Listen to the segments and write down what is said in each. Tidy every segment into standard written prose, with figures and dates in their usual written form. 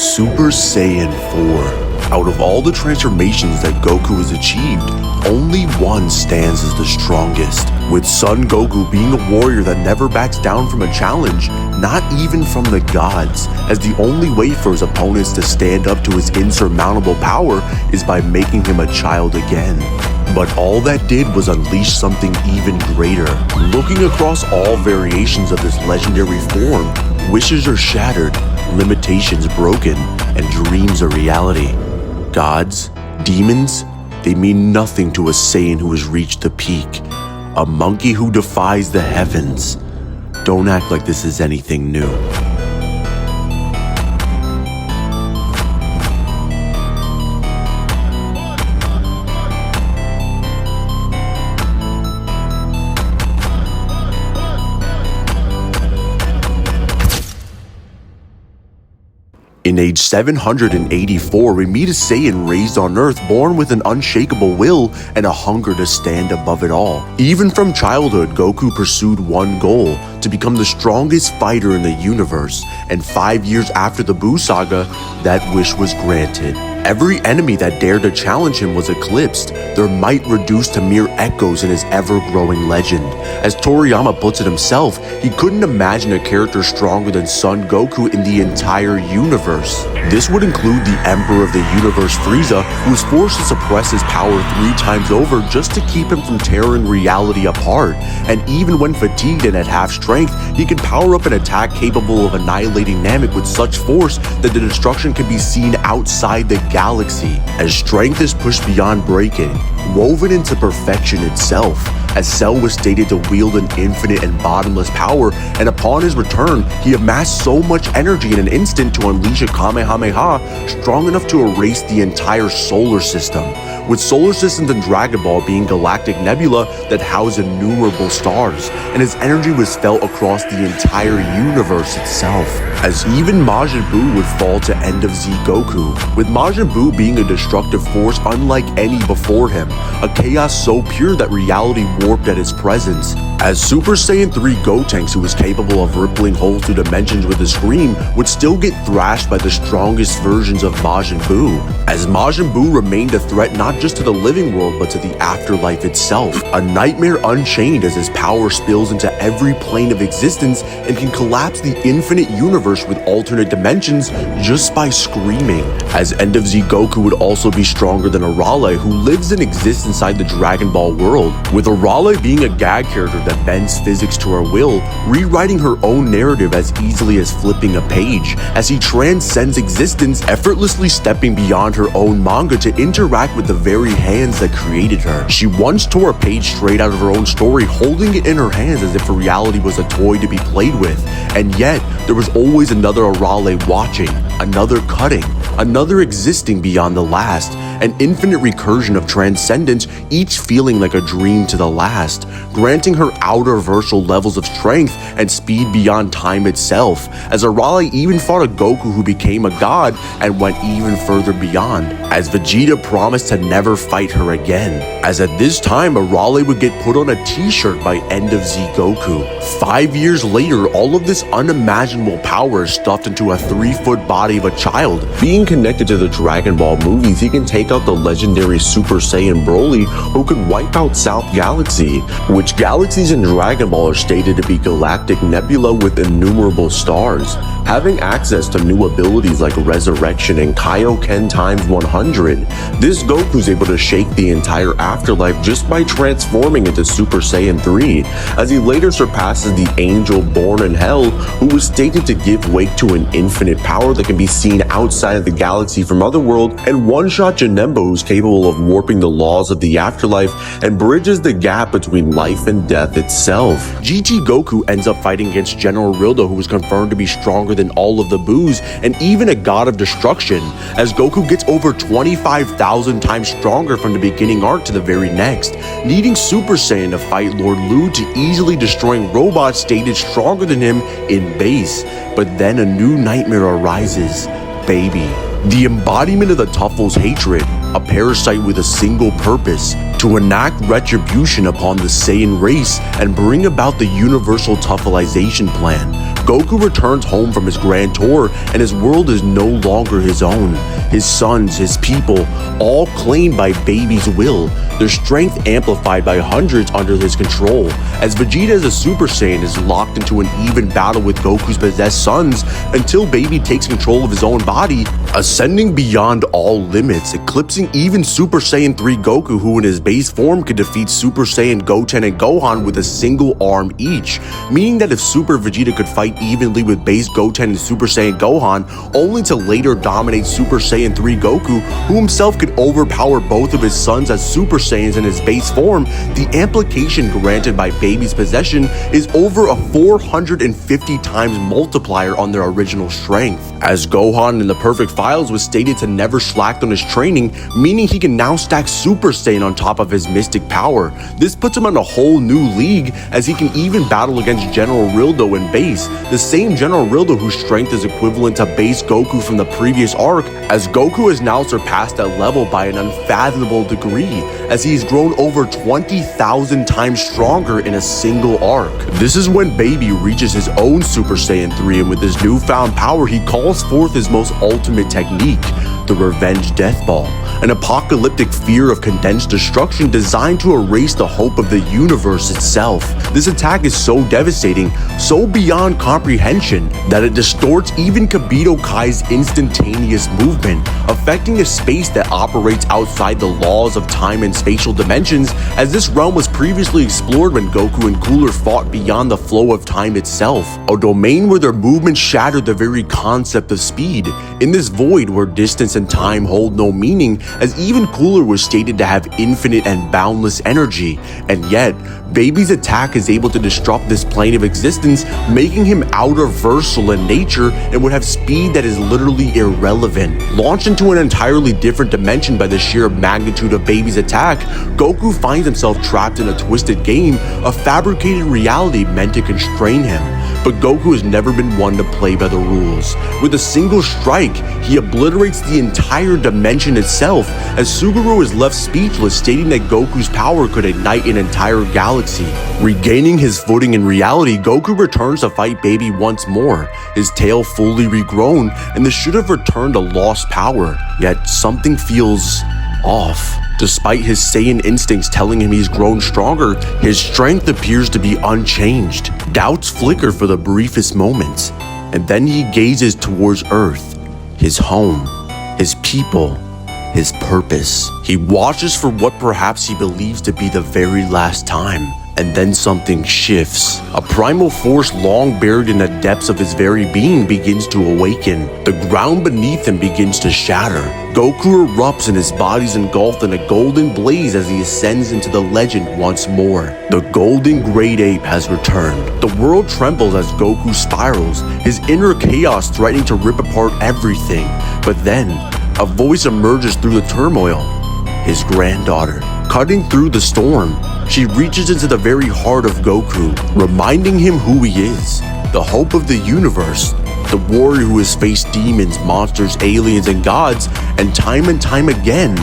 Super Saiyan 4. Out of all the transformations that Goku has achieved, only one stands as the strongest, with Son Goku being a warrior that never backs down from a challenge, not even from the gods, as the only way for his opponents to stand up to his insurmountable power is by making him a child again. But all that did was unleash something even greater. Looking across all variations of this legendary form, wishes are shattered, limitations broken, and dreams are reality. Gods, demons, they mean nothing to a Saiyan who has reached the peak. A monkey who defies the heavens. Don't act like this is anything new. In age 784, we meet a Saiyan raised on Earth, born with an unshakable will and a hunger to stand above it all. Even from childhood, Goku pursued one goal: to become the strongest fighter in the universe, and 5 years after the Buu saga, that wish was granted. Every enemy that dared to challenge him was eclipsed, their might reduced to mere echoes in his ever-growing legend. As Toriyama puts it himself, he couldn't imagine a character stronger than Son Goku in the entire universe. This would include the Emperor of the Universe, Frieza, who was forced to suppress his power 3 times over just to keep him from tearing reality apart. And even when fatigued and at half strength, he could power up an attack capable of annihilating Namek with such force that the destruction could be seen outside the galaxy. As strength is pushed beyond breaking, woven into perfection itself, as Cell was stated to wield an infinite and bottomless power, and upon his return, he amassed so much energy in an instant to unleash a Kamehameha strong enough to erase the entire solar system, with solar systems and Dragon Ball being galactic nebula that house innumerable stars, and his energy was felt across the entire universe itself. As even Majin Buu would fall to end of Z Goku, with Majin Buu being a destructive force unlike any before him, a chaos so pure that reality warped at his presence. As Super Saiyan 3 Gotenks, who was capable of rippling holes through dimensions with a scream, would still get thrashed by the strongest versions of Majin Buu, as Majin Buu remained a threat not just to the living world but to the afterlife itself, a nightmare unchained as his power spills into every plane of existence and can collapse the infinite universe with alternate dimensions just by screaming. As End of Z Goku would also be stronger than Arale, who lives and exists inside the Dragon Ball world, with Arale being a gag character that bends physics to her will, rewriting her own narrative as easily as flipping a page, as he transcends existence, effortlessly stepping beyond her own manga to interact with the very hands that created her. She once tore a page straight out of her own story, holding it in her hands as if reality was a toy to be played with, and yet there was always another Arale watching, another cutting, another existing beyond the last, an infinite recursion of transcendence, each feeling like a dream to the last, granting her outer-versal levels of strength and speed beyond time itself, as Arale even fought a Goku who became a god and went even further beyond, as Vegeta promised to never fight her again, as at this time Arale would get put on a t-shirt by End of Z Goku. 5 years later, all of this unimaginable power is stuffed into a 3-foot body of a child. Being connected to the Dragon Ball movies, he can take out the legendary Super Saiyan Broly, who could wipe out South Galaxy, which galaxies in Dragon Ball are stated to be galactic nebula with innumerable stars. Having access to new abilities like Resurrection and Kaioken times 100, this Goku's able to shake the entire afterlife just by transforming into Super Saiyan 3, as he later surpasses the angel born in hell, who was stated to give way to an infinite power that can be seen outside of the galaxy from Otherworld, and one-shot Janemba, who's capable of warping the laws of the afterlife and bridges the gap between life and death itself. GT Goku ends up fighting against General Rildo, who was confirmed to be stronger than all of the Buus and even a god of destruction, as Goku gets over 25,000 times stronger from the beginning arc to the very next, needing Super Saiyan to fight Lord Lu to easily destroying robots stated stronger than him in base. But then a new nightmare arises: Baby. The embodiment of the Tuffle's hatred, a parasite with a single purpose: to enact retribution upon the Saiyan race and bring about the universal Tuffleization plan. Goku returns home from his grand tour, and his world is no longer his own. His sons, his people, all claimed by Baby's will, their strength amplified by hundreds under his control. As Vegeta as a Super Saiyan is locked into an even battle with Goku's possessed sons until Baby takes control of his own body, ascending beyond all limits, eclipsing even Super Saiyan 3 Goku, who in his base form could defeat Super Saiyan Goten and Gohan with a single arm each, meaning that if Super Vegeta could fight evenly with base Goten and Super Saiyan Gohan, only to later dominate Super Saiyan 3 Goku, who himself could overpower both of his sons as Super Saiyans in his base form, the amplification granted by Baby's possession is over a 450 times multiplier on their original strength. As Gohan in the Perfect Files was stated to never slack on his training, meaning he can now stack Super Saiyan on top of his mystic power. This puts him on a whole new league, as he can even battle against General Rildo in base, the same General Rildo whose strength is equivalent to base Goku from the previous arc, as Goku has now surpassed that level by an unfathomable degree, as he's grown over 20,000 times stronger in a single arc. This is when Baby reaches his own Super Saiyan 3, and with his newfound power he calls forth his most ultimate technique, the Revenge Death Ball, an apocalyptic fear of condensed destruction designed to erase the hope of the universe itself. This attack is so devastating, so beyond comprehension, that it distorts even Kabuto Kai's instantaneous movement, affecting a space that operates outside the laws of time and spatial dimensions, as this realm was previously explored when Goku and Cooler fought beyond the flow of time itself, a domain where their movement shattered the very concept of speed, in this void where distance and time hold no meaning, as even Cooler was stated to have infinite and boundless energy, and yet Baby's attack is able to disrupt this plane of existence, making him out-of-versal in nature and would have speed that is literally irrelevant. Launched into an entirely different dimension by the sheer magnitude of Baby's attack, Goku finds himself trapped in a twisted game, a fabricated reality meant to constrain him. But Goku has never been one to play by the rules. With a single strike, he obliterates the entire dimension itself, as Suguru is left speechless, stating that Goku's power could ignite an entire galaxy. Regaining his footing in reality, Goku returns to fight Baby once more, his tail fully regrown, and this should have returned a lost power, yet something feels off. Despite his Saiyan instincts telling him he's grown stronger, his strength appears to be unchanged. Doubts flicker for the briefest moments, and then he gazes towards Earth, his home, his people, his purpose. He watches for what perhaps he believes to be the very last time. And then something shifts. A primal force long buried in the depths of his very being begins to awaken. The ground beneath him begins to shatter. Goku erupts and his body's engulfed in a golden blaze as he ascends into the legend once more. The golden great ape has returned. The world trembles as Goku spirals, his inner chaos threatening to rip apart everything. But then, a voice emerges through the turmoil. His granddaughter. Cutting through the storm, she reaches into the very heart of Goku, reminding him who he is, the hope of the universe, the warrior who has faced demons, monsters, aliens, and gods, and time again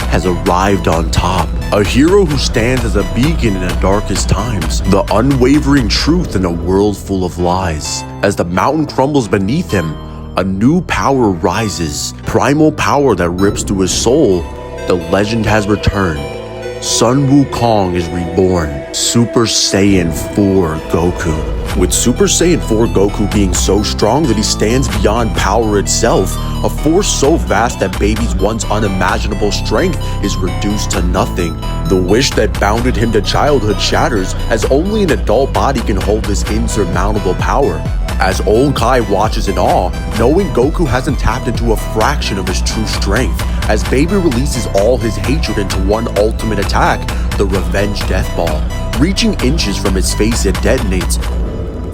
has arrived on top. A hero who stands as a beacon in the darkest times, the unwavering truth in a world full of lies. As the mountain crumbles beneath him, a new power rises, primal power that rips through his soul. The legend has returned. Sun Wukong is reborn, Super Saiyan 4 Goku. With Super Saiyan 4 Goku being so strong that he stands beyond power itself, a force so vast that Baby's once unimaginable strength is reduced to nothing. The wish that bounded him to childhood shatters, as only an adult body can hold this insurmountable power. As old Kai watches in awe, knowing Goku hasn't tapped into a fraction of his true strength, as Baby releases all his hatred into one ultimate attack, the Revenge Death Ball. Reaching inches from his face, it detonates.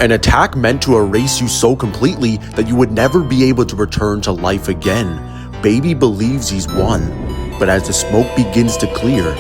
An attack meant to erase you so completely that you would never be able to return to life again. Baby believes he's won, but as the smoke begins to clear,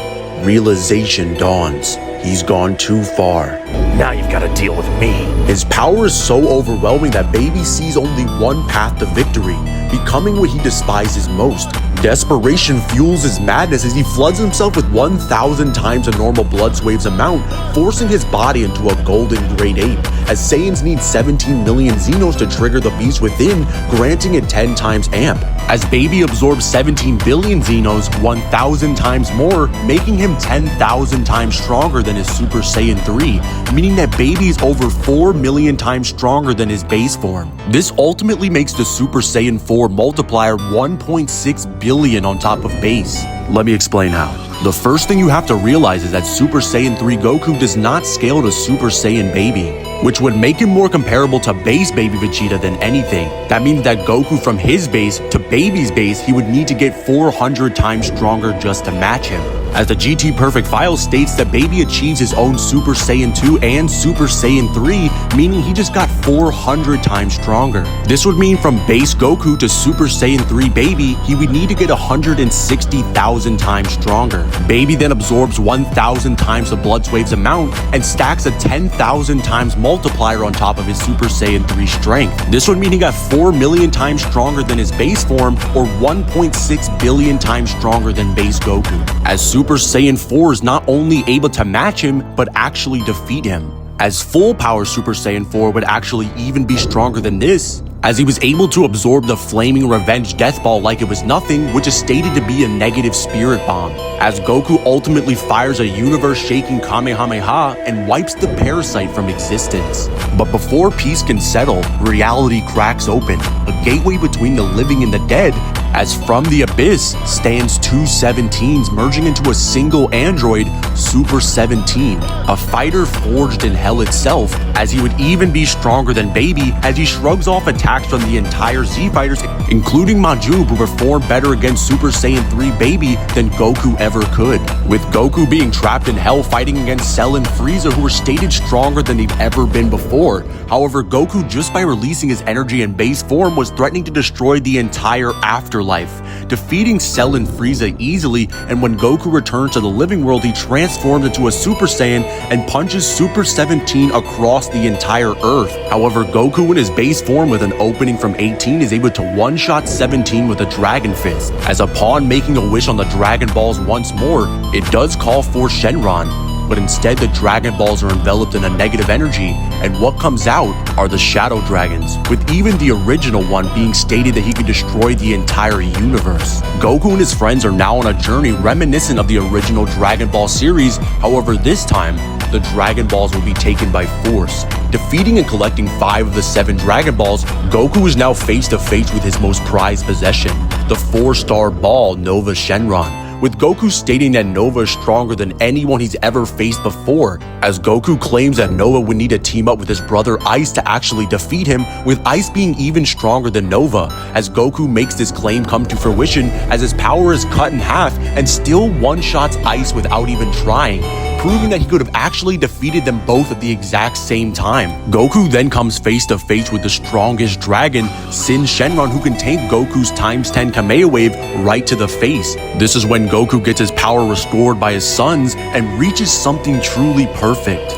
realization dawns. He's gone too far. Now you've got to deal with me. His power is so overwhelming that Baby sees only one path to victory, becoming what he despises most, Desperation fuels his madness as he floods himself with 1,000 times a normal blood waves amount, forcing his body into a golden great ape, as Saiyans need 17 million Xenos to trigger the beast within, granting it 10 times amp. As Baby absorbs 17 billion Xenos, 1,000 times more, making him 10,000 times stronger than his Super Saiyan 3, meaning that Baby is over 4 million times stronger than his base form. This ultimately makes the Super Saiyan 4 multiplier 1.6 billion on top of base. Let me explain how. The first thing you have to realize is that Super Saiyan 3 Goku does not scale to Super Saiyan Baby, which would make him more comparable to base Baby Vegeta than anything. That means that Goku from his base to Baby's base, he would need to get 400 times stronger just to match him. As the GT Perfect file states that Baby achieves his own Super Saiyan 2 and Super Saiyan 3, meaning he just got 400 times stronger. This would mean from base Goku to Super Saiyan 3 Baby, he would need to get 160,000 times stronger. Baby then absorbs 1,000 times the blood waves amount and stacks a 10,000 times multiplier on top of his Super Saiyan 3 strength. This would mean he got 4 million times stronger than his base form, or 1.6 billion times stronger than base Goku. As Super Saiyan 4 is not only able to match him, but actually defeat him. As full power Super Saiyan 4 would actually even be stronger than this, as he was able to absorb the flaming revenge death ball like it was nothing, which is stated to be a negative spirit bomb, as Goku ultimately fires a universe-shaking Kamehameha and wipes the parasite from existence. But before peace can settle, reality cracks open, a gateway between the living and the dead, as from the abyss stands two 17s merging into a single android, Super 17, a fighter forged in hell itself, as he would even be stronger than Baby as he shrugs off attacks from the entire Z fighters, including Majub, who performed better against Super Saiyan 3 Baby than Goku ever could, with Goku being trapped in hell fighting against Cell and Frieza, who were stated stronger than they've ever been before. However, Goku, just by releasing his energy in base form, was threatening to destroy the entire afterlife, defeating Cell and Frieza easily, and when Goku returns to the living world, he transforms into a Super Saiyan and punches Super 17 across the entire Earth. However, Goku in his base form with an opening from 18 is able to one-shot 17 with a Dragon Fist, as upon making a wish on the Dragon Balls once more, it does call for Shenron. But instead the Dragon Balls are enveloped in a negative energy, and what comes out are the Shadow Dragons, with even the original one being stated that he could destroy the entire universe. Goku and his friends are now on a journey reminiscent of the original Dragon Ball series, however this time, the Dragon Balls will be taken by force. Defeating and collecting 5 of the 7 Dragon Balls, Goku is now face to face with his most prized possession, the 4-star ball Nova Shenron, with Goku stating that Nova is stronger than anyone he's ever faced before, as Goku claims that Nova would need to team up with his brother Ice to actually defeat him, with Ice being even stronger than Nova, as Goku makes this claim come to fruition as his power is cut in half and still one-shots Ice without even trying, proving that he could have actually defeated them both at the exact same time. Goku then comes face to face with the strongest dragon, Sin Shenron, who can take Goku's ×10 Kamea Wave right to the face. This is when Goku gets his power restored by his sons and reaches something truly perfect.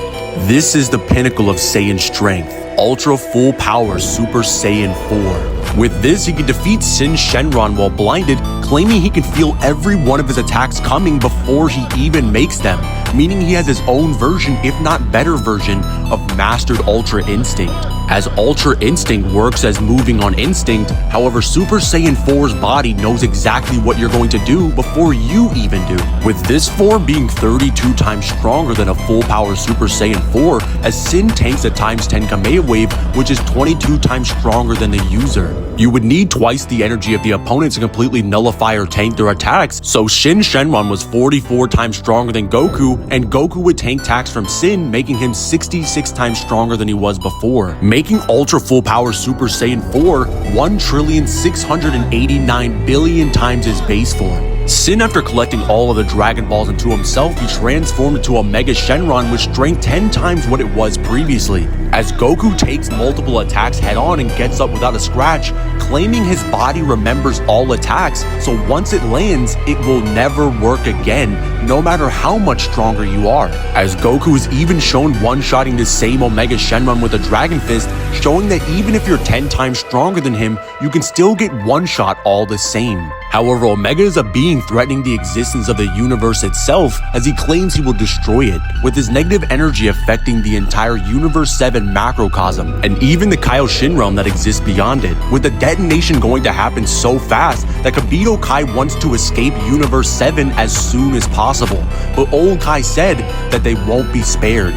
This is the pinnacle of Saiyan strength, Ultra Full Power Super Saiyan 4. With this, he can defeat Sin Shenron while blinded, claiming he can feel every one of his attacks coming before he even makes them, meaning he has his own version, if not better version, of Mastered Ultra Instinct. As Ultra Instinct works as moving on instinct, however Super Saiyan 4's body knows exactly what you're going to do before you even do, with this form being 32 times stronger than a full power Super Saiyan 4, as Sin tanks a ×10 Kamea Wave, which is 22 times stronger than the user. You would need twice the energy of the opponent to completely nullify or tank their attacks, so Shin Shenron was 44 times stronger than Goku, and Goku would tank attacks from Sin, making him 66 times stronger than he was before, making Ultra Full Power Super Saiyan 4 1,689,000,000,000 times his base form. Sin, after collecting all of the Dragon Balls into himself, he transformed into a Mega Shenron with strength 10 times what it was previously, as Goku takes multiple attacks head-on and gets up without a scratch, claiming his body remembers all attacks, so once it lands, it will never work again, no matter how much stronger you are, as Goku is even shown one-shotting the same Omega Shenron with a Dragon Fist, showing that even if you're 10 times stronger than him, you can still get one-shot all the same. However, Omega is a being threatening the existence of the universe itself, as he claims he will destroy it, with his negative energy affecting the entire Universe 7 macrocosm, and even the Kaioshin realm that exists beyond it, with the detonation going to happen so fast that Kabuto Kai wants to escape Universe 7 as soon as possible, but old Kai said that they won't be spared.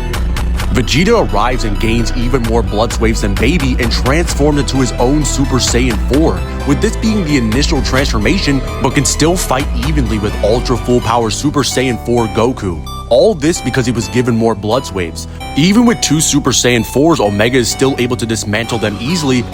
Vegeta arrives and gains even more blood waves than Baby and transforms into his own Super Saiyan 4, with this being the initial transformation, but can still fight evenly with Ultra Full Power Super Saiyan 4 Goku. All this because he was given more blood waves. Even with 2 Super Saiyan 4s, Omega is still able to dismantle them easily,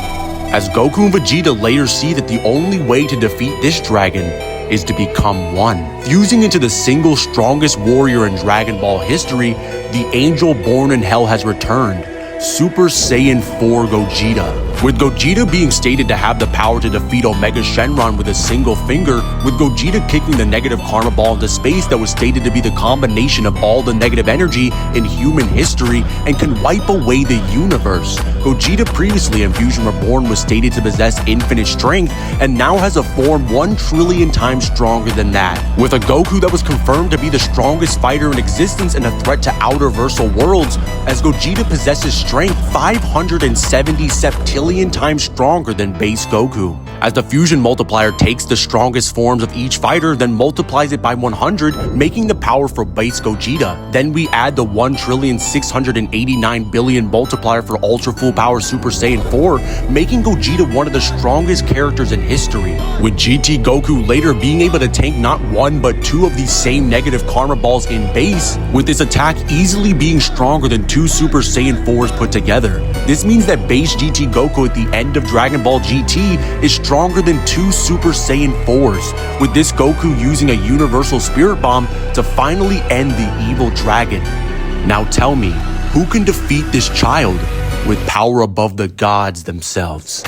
as Goku and Vegeta later see that the only way to defeat this dragon is to become one. Fusing into the single strongest warrior in Dragon Ball history, the angel born in hell has returned, Super Saiyan 4 Gogeta. With Gogeta being stated to have the power to defeat Omega Shenron with a single finger, with Gogeta kicking the negative karma ball into space that was stated to be the combination of all the negative energy in human history and can wipe away the universe. Gogeta previously in Fusion Reborn was stated to possess infinite strength and now has a form 1 trillion times stronger than that. With a Goku that was confirmed to be the strongest fighter in existence and a threat to outer-versal worlds, as Gogeta possesses strength 570 septillion times stronger than base Goku. As the fusion multiplier takes the strongest forms of each fighter, then multiplies it by 100, making the power for base Gogeta. Then we add the 1,689,000,000,000 multiplier for Ultra Full Power Super Saiyan 4, making Gogeta one of the strongest characters in history. With GT Goku later being able to tank not 1 but 2 of these same negative karma balls in base, with this attack easily being stronger than 2 Super Saiyan 4s put together. This means that base GT Goku at the end of Dragon Ball GT is stronger than 2 Super Saiyan 4s, with this Goku using a universal spirit bomb to finally end the evil dragon. Now tell me, who can defeat this child with power above the gods themselves?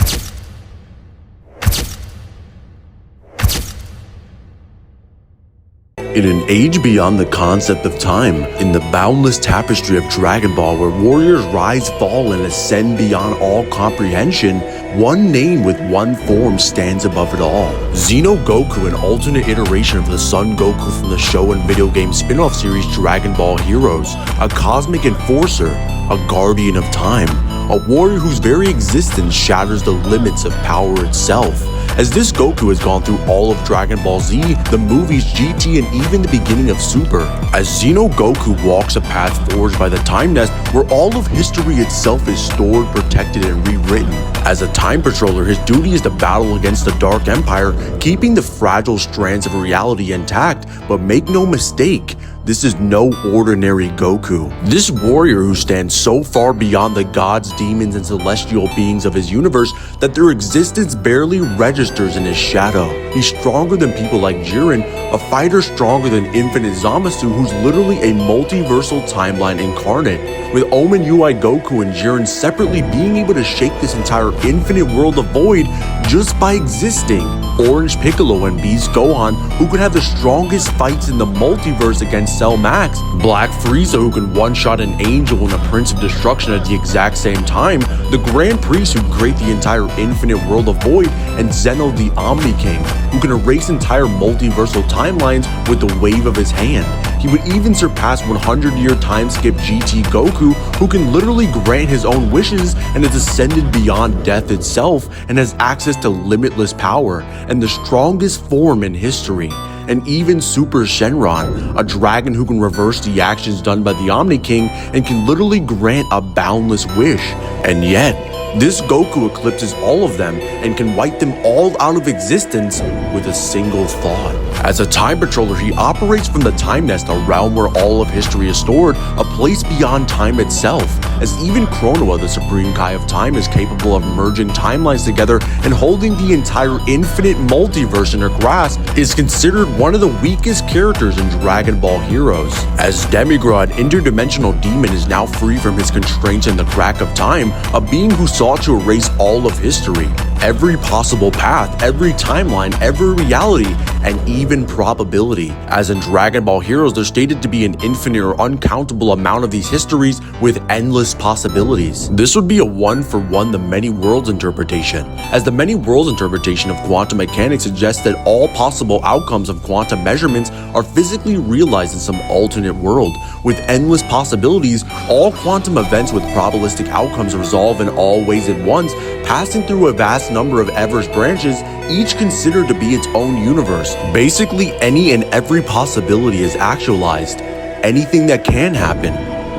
In an age beyond the concept of time, in the boundless tapestry of Dragon Ball where warriors rise, fall, and ascend beyond all comprehension, one name with one form stands above it all. Xeno Goku, an alternate iteration of the Son Goku from the show and video game spin-off series Dragon Ball Heroes, a cosmic enforcer, a guardian of time, a warrior whose very existence shatters the limits of power itself. As this Goku has gone through all of Dragon Ball Z, the movies, GT, and even the beginning of Super, as Xeno Goku walks a path forged by the Time Nest where all of history itself is stored, protected, and rewritten. As a time patroller, his duty is to battle against the Dark Empire, keeping the fragile strands of reality intact, but make no mistake, this is no ordinary Goku. This warrior who stands so far beyond the gods, demons, and celestial beings of his universe that their existence barely registers in his shadow. He's stronger than people like Jiren, a fighter stronger than Infinite Zamasu, who's literally a multiversal timeline incarnate, with Omen UI Goku and Jiren separately being able to shake this entire infinite world of void just by existing. Orange Piccolo and Beast Gohan, who could have the strongest fights in the multiverse against Cell Max, Black Frieza, who can one-shot an angel and a Prince of Destruction at the exact same time, the Grand Priest, who can create the entire infinite world of void, and Xeno the Omni King, who can erase entire multiversal timelines with the wave of his hand. He would even surpass 100-year time skip GT Goku, who can literally grant his own wishes and has ascended beyond death itself and has access to limitless power and the strongest form in history. And even Super Shenron, a dragon who can reverse the actions done by the Omni King and can literally grant a boundless wish. And yet, this Goku eclipses all of them and can wipe them all out of existence with a single thought. As a time patroller, he operates from the Time Nest, a realm where all of history is stored, a place beyond time itself, as even Chronoa, the Supreme Kai of Time, is capable of merging timelines together and holding the entire infinite multiverse in her grasp, is considered one of the weakest characters in Dragon Ball Heroes. As Demigra, an interdimensional demon, is now free from his constraints in the crack of time, a being who sought to erase all of history, every possible path, every timeline, every reality, and even probability. As in Dragon Ball Heroes, there's stated to be an infinite or uncountable amount of these histories with endless possibilities. This would be a one-for-one the many worlds interpretation, as the many worlds interpretation of quantum mechanics suggests that all possible outcomes of quantum measurements are physically realized in some alternate world. With endless possibilities, all quantum events with probabilistic outcomes resolve in all ways at once, passing through a vast number of Everest branches, each considered to be its own universe. Basically, any and every possibility is actualized. Anything that can happen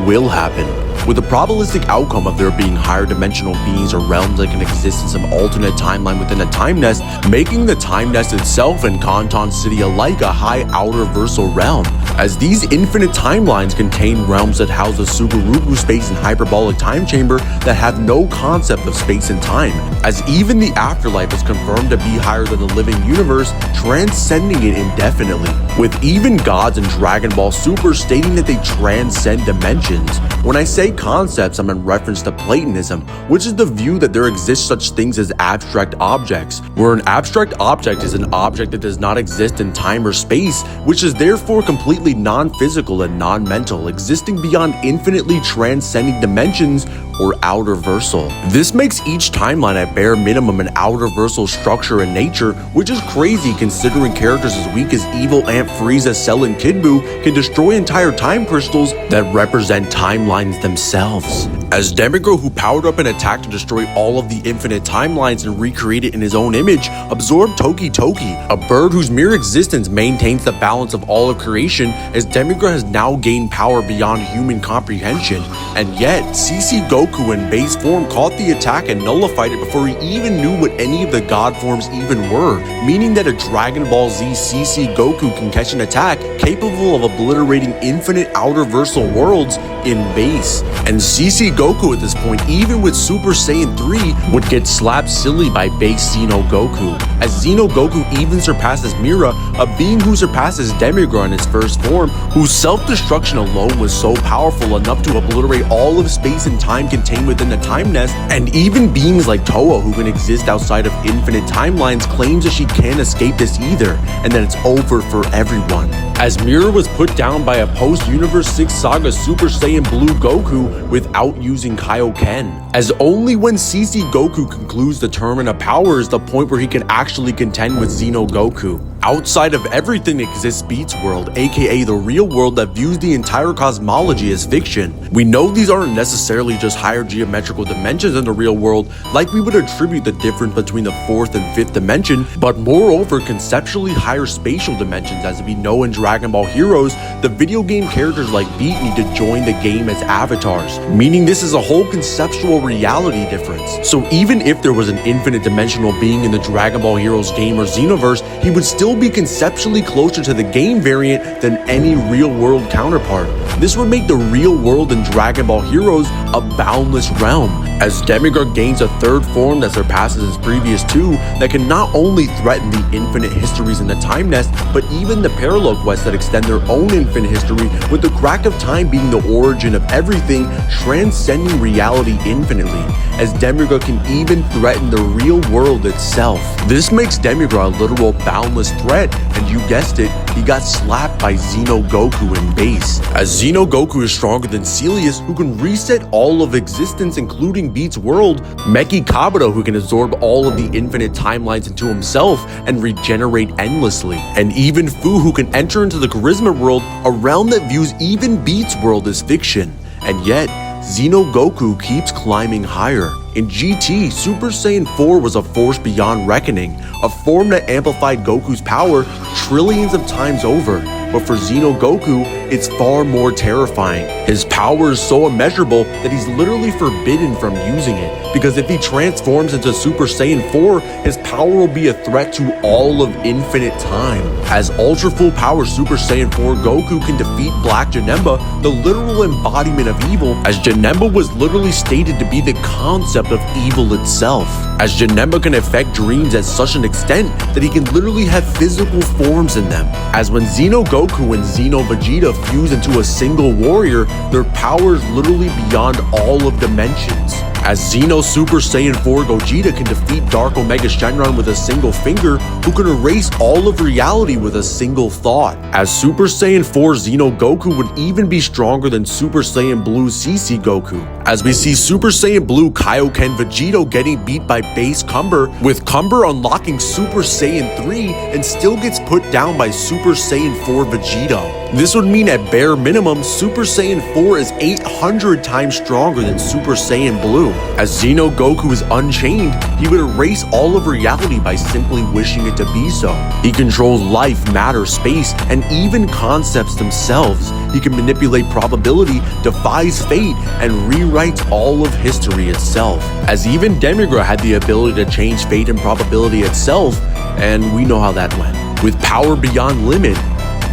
will happen. With the probabilistic outcome of there being higher dimensional beings or realms that can exist in some alternate timeline within a time nest, making the time nest itself and Kanton City alike a high outer-versal realm, as these infinite timelines contain realms that house a Subarubu space and hyperbolic time chamber that have no concept of space and time, as even the afterlife is confirmed to be higher than the living universe, transcending it indefinitely, with even gods in Dragon Ball Super stating that they transcend dimensions. When I say concepts, I'm in reference to Platonism, which is the view that there exists such things as abstract objects, where an abstract object is an object that does not exist in time or space, which is therefore completely non-physical and non-mental, existing beyond infinitely transcending dimensions or outer-versal. This makes each timeline at bare minimum an outer-versal structure in nature, which is crazy considering characters as weak as evil Aunt Frieza, Cell, and Kid Buu can destroy entire time crystals that represent timelines themselves. As Demigod, who powered up an attack to destroy all of the infinite timelines and recreate it in his own image, absorbed Toki Toki, a bird whose mere existence maintains the balance of all of creation, as Demigod has now gained power beyond human comprehension. And yet, CC Goku in base form caught the attack and nullified it before he even knew what any of the god forms even were, meaning that a Dragon Ball Z CC Goku can catch an attack capable of obliterating infinite outer-versal worlds in base. And CC Goku at this point, even with Super Saiyan 3, would get slapped silly by base Xeno Goku, as Xeno Goku even surpasses Mira, a being who surpasses Demigod in his first form, whose self-destruction alone was so powerful enough to obliterate all of space and time contained within the time nest, and even beings like Toa, who can exist outside of infinite timelines, claims that she can't escape this either, and that it's over for everyone. As Mira was put down by a post-Universe 6 Saga Super Saiyan Blue Goku without using Kaioken, as only when CC Goku concludes the tournament of power is the point where he can actually contend with Xeno Goku. Outside of everything exists Beats World, aka the real world that views the entire cosmology as fiction. We know these aren't necessarily just higher geometrical dimensions in the real world, like we would attribute the difference between the 4th and 5th dimension, but moreover conceptually higher spatial dimensions, as we know in Dragon Ball Heroes, the video game characters like Beat need to join the game as avatars, meaning this is a whole conceptual reality difference. So even if there was an infinite dimensional being in the Dragon Ball Heroes game or Xenoverse, he would still be conceptually closer to the game variant than any real-world counterpart. This would make the real world in Dragon Ball Heroes a boundless realm, as Demigod gains a third form that surpasses his previous two, that can not only threaten the infinite histories in the time nest, but even the parallel quests that extend their own infinite history, with the crack of time being the origin of everything, transcending reality infinitely, as Demigod can even threaten the real world itself. This makes Demigod a literal boundless threat, and you guessed it, he got slapped by Xeno Goku in base, as Xeno Goku is stronger than Celius, who can reset all of existence including Beats World, Meki Kabuto, who can absorb all of the infinite timelines into himself and regenerate endlessly, and even Fu, who can enter into the Charisma World, a realm that views even Beats World as fiction. And yet, Xeno Goku keeps climbing higher. In GT, Super Saiyan 4 was a force beyond reckoning, a form that amplified Goku's power trillions of times over. But for Xeno Goku, it's far more terrifying. His power is so immeasurable that he's literally forbidden from using it, because if he transforms into Super Saiyan 4, his power will be a threat to all of infinite time. As Ultra Full Power Super Saiyan 4 Goku can defeat Black Janemba, the literal embodiment of evil, as Janemba was literally stated to be the concept of evil itself, as Janemba can affect dreams at such an extent that he can literally have physical forms in them. As when Xeno Goku and Xeno Vegeta fuse into a single warrior, their power is literally beyond all of dimensions. As Xeno Super Saiyan 4 Gogeta can defeat Dark Omega Shenron with a single finger, who can erase all of reality with a single thought. As Super Saiyan 4 Xeno Goku would even be stronger than Super Saiyan Blue CC Goku. As we see Super Saiyan Blue Kaioken Vegito getting beat by Base Cumber, with Cumber unlocking Super Saiyan 3 and still gets put down by Super Saiyan 4 Vegito. This would mean at bare minimum, Super Saiyan 4 is 800 times stronger than Super Saiyan Blue. As Xeno Goku is unchained, he would erase all of reality by simply wishing it to be so. He controls life, matter, space, and even concepts themselves. He can manipulate probability, defies fate, and rewrites all of history itself. As even Demigra had the ability to change fate and probability itself, and we know how that went. With power beyond limit,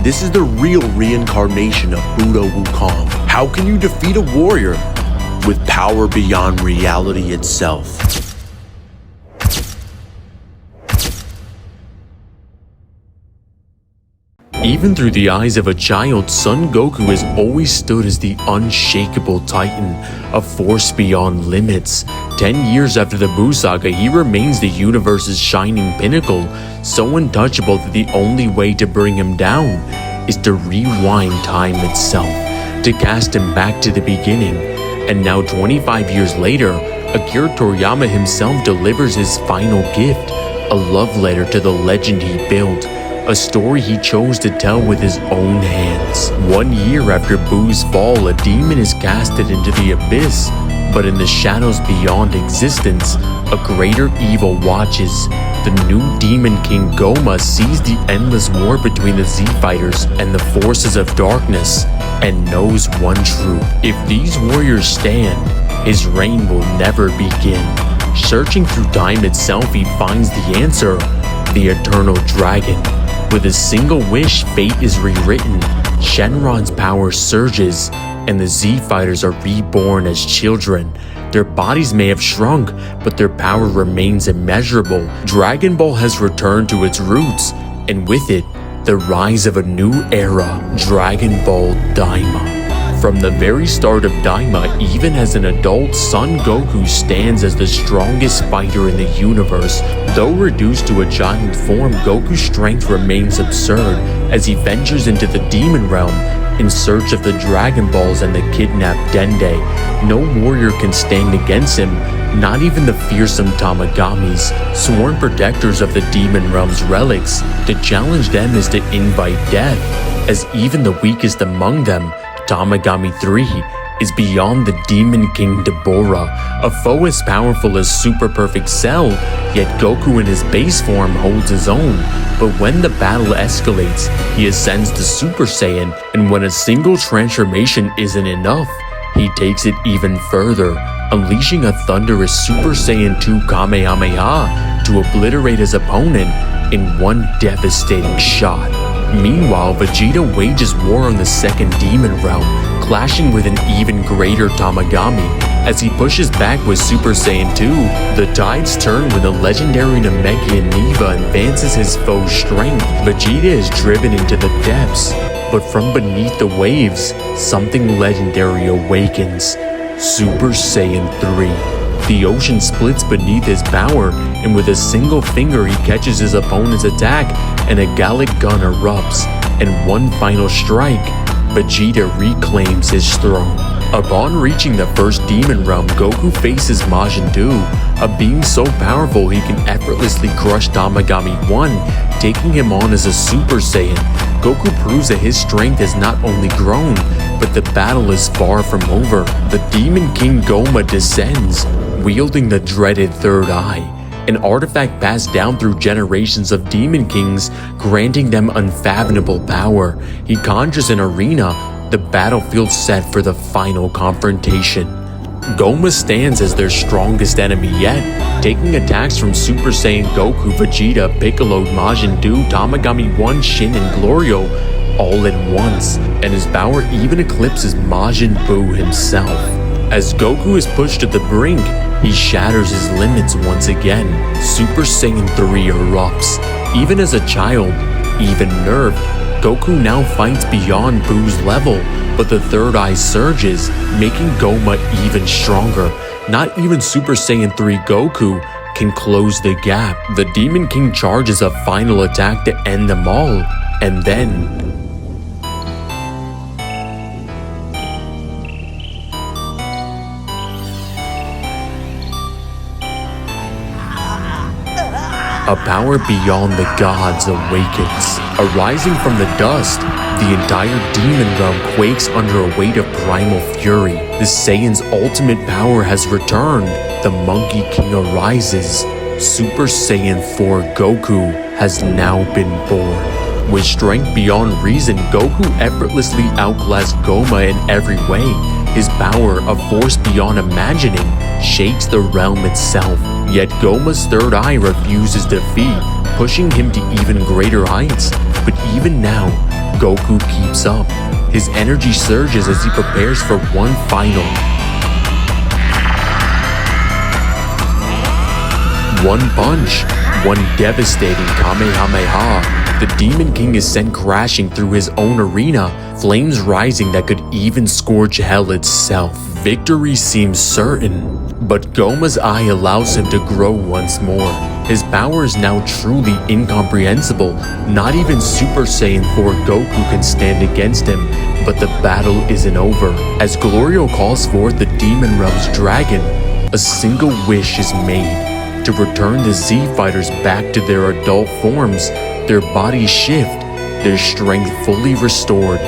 this is the real reincarnation of Buddha Wukong. How can you defeat a warrior with power beyond reality itself? Even through the eyes of a child, Son Goku has always stood as the unshakable titan, a force beyond limits. 10 years after the Buu Saga, he remains the universe's shining pinnacle, so untouchable that the only way to bring him down is to rewind time itself, to cast him back to the beginning. And now 25 years later, Akira Toriyama himself delivers his final gift, a love letter to the legend he built. A story he chose to tell with his own hands. 1 year after Buu's fall, a demon is casted into the abyss, but in the shadows beyond existence, a greater evil watches. The new Demon King Goma sees the endless war between the Z-Fighters and the forces of darkness, and knows one truth. If these warriors stand, his reign will never begin. Searching through time itself, he finds the answer, the Eternal Dragon. With a single wish, fate is rewritten, Shenron's power surges, and the Z-Fighters are reborn as children. Their bodies may have shrunk, but their power remains immeasurable. Dragon Ball has returned to its roots, and with it, the rise of a new era, Dragon Ball Daima. From the very start of Daima, even as an adult, Son Goku stands as the strongest fighter in the universe. Though reduced to a giant form, Goku's strength remains absurd as he ventures into the demon realm in search of the Dragon Balls and the kidnapped Dende. No warrior can stand against him, not even the fearsome Tamagamis, sworn protectors of the demon realm's relics. To challenge them is to invite death, as even the weakest among them, Tamagami 3, is beyond the Demon King Deborah, a foe as powerful as Super Perfect Cell, yet Goku in his base form holds his own. But when the battle escalates, he ascends to Super Saiyan, and when a single transformation isn't enough, he takes it even further, unleashing a thunderous Super Saiyan 2 Kamehameha to obliterate his opponent in one devastating shot. Meanwhile, Vegeta wages war on the second demon realm, clashing with an even greater Tamagami. As he pushes back with Super Saiyan 2, the tides turn when the legendary Namekian Neva advances his foe's strength. Vegeta is driven into the depths, but from beneath the waves, something legendary awakens. Super Saiyan 3. The ocean splits beneath his power, and with a single finger he catches his opponent's attack, and a Gallic gun erupts. And one final strike, Vegeta reclaims his throne. Upon reaching the first demon realm, Goku faces Majin Buu, a being so powerful he can effortlessly crush Tamagami 1, taking him on as a Super Saiyan. Goku proves that his strength has not only grown, but the battle is far from over. The Demon King Goma descends, wielding the dreaded Third Eye, an artifact passed down through generations of Demon Kings, granting them unfathomable power. He conjures an arena, the battlefield set for the final confrontation. Goma stands as their strongest enemy yet, taking attacks from Super Saiyan Goku, Vegeta, Piccolo, Majin Buu, Tamagami 1, Shin, and Glorio all at once, and his power even eclipses Majin Buu himself. As Goku is pushed to the brink, he shatters his limits once again. Super Saiyan 3 erupts. Even as a child, even nerfed, Goku now fights beyond Buu's level, but the Third Eye surges, making Goma even stronger. Not even Super Saiyan 3 Goku can close the gap. The Demon King charges a final attack to end them all, and then a power beyond the gods awakens. Arising from the dust, the entire demon realm quakes under a weight of primal fury. The Saiyan's ultimate power has returned. The Monkey King arises. Super Saiyan 4 Goku has now been born. With strength beyond reason, Goku effortlessly outclassed Goma in every way. His power, a force beyond imagining, shakes the realm itself. Yet Goma's third eye refuses defeat, pushing him to even greater heights. But even now, Goku keeps up. His energy surges as he prepares for one final. One punch, one devastating Kamehameha. The Demon King is sent crashing through his own arena, flames rising that could even scorch hell itself. Victory seems certain, but Goma's eye allows him to grow once more. His power is now truly incomprehensible. Not even Super Saiyan 4 Goku can stand against him, but the battle isn't over. As Glorio calls forth the Demon Realm's dragon, a single wish is made. To return the Z-Fighters back to their adult forms, their bodies shift, their strength fully restored,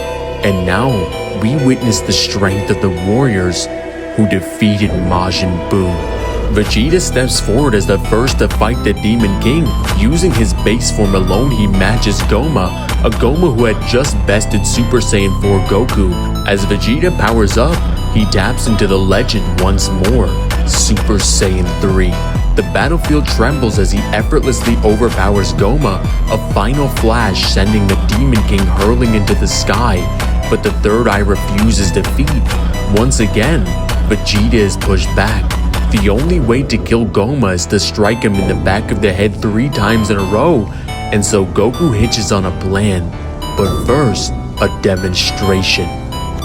and now we witness the strength of the warriors who defeated Majin Buu. Vegeta steps forward as the first to fight the Demon King. Using his base form alone, he matches Goma, a Goma who had just bested Super Saiyan 4 Goku. As Vegeta powers up, he taps into the legend once more, Super Saiyan 3. The battlefield trembles as he effortlessly overpowers Goma, a final flash sending the Demon King hurling into the sky, but the third eye refuses defeat. Once again, Vegeta is pushed back. The only way to kill Goma is to strike him in the back of the head 3 times in a row, and so Goku hitches on a plan. But first, a demonstration.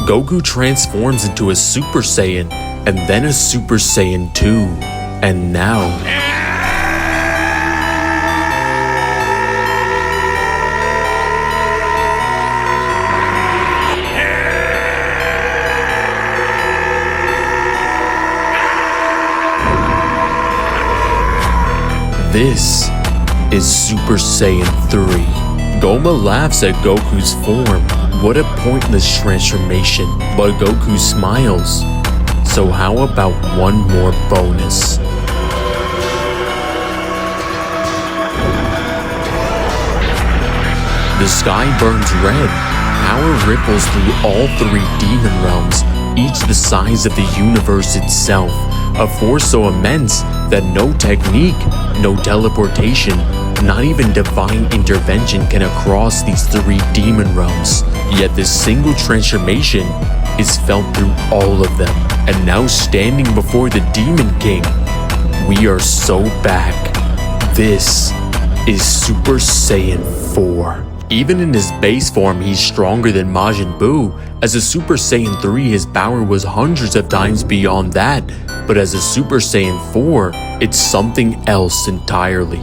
Goku transforms into a Super Saiyan, and then a Super Saiyan 2. And now, this is Super Saiyan 3. Goma laughs at Goku's form. What a pointless transformation, but Goku smiles. So how about one more bonus? The sky burns red. Power ripples through all 3 demon realms, each the size of the universe itself. A force so immense that no technique, no teleportation, not even divine intervention can cross these 3 demon realms. Yet this single transformation is felt through all of them. And now standing before the Demon King, we are so back. This is Super Saiyan 4. Even in his base form, he's stronger than Majin Buu. As a Super Saiyan 3, his power was hundreds of times beyond that. But as a Super Saiyan 4, it's something else entirely.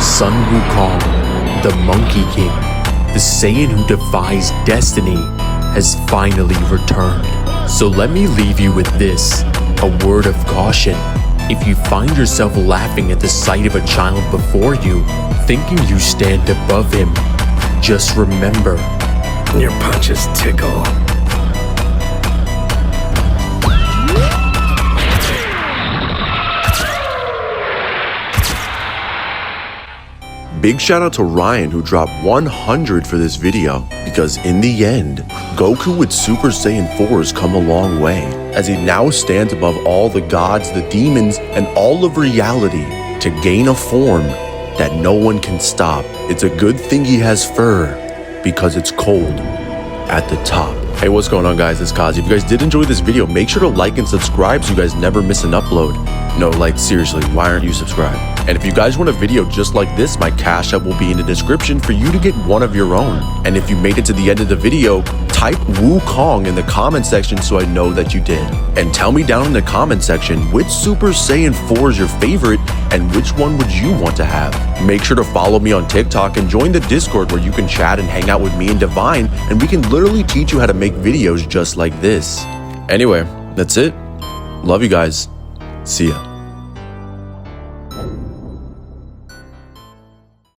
Sun Wukong, the Monkey King, the Saiyan who defies destiny, has finally returned. So let me leave you with this, a word of caution. If you find yourself laughing at the sight of a child before you, thinking you stand above him, just remember, Your punches tickle. Big shout out to Ryan who dropped 100 for this video, because in the end, Goku with Super Saiyan 4 has come a long way, as he now stands above all the gods, the demons, and all of reality to gain a form that no one can stop. It's a good thing he has fur, because it's cold at the top. Hey, what's going on, guys? It's Kazi. If you guys did enjoy this video, make sure to like and subscribe so you guys never miss an upload. No, like, seriously, why aren't you subscribed? And if you guys want a video just like this, my Cash App will be in the description for you to get one of your own. And if you made it to the end of the video, type Wukong in the comment section so I know that you did. And tell me down in the comment section which Super Saiyan 4 is your favorite and which one would you want to have. Make sure to follow me on TikTok and join the Discord where you can chat and hang out with me and Divine, and we can literally teach you how to make videos just like this. Anyway, that's it. Love you guys. See ya.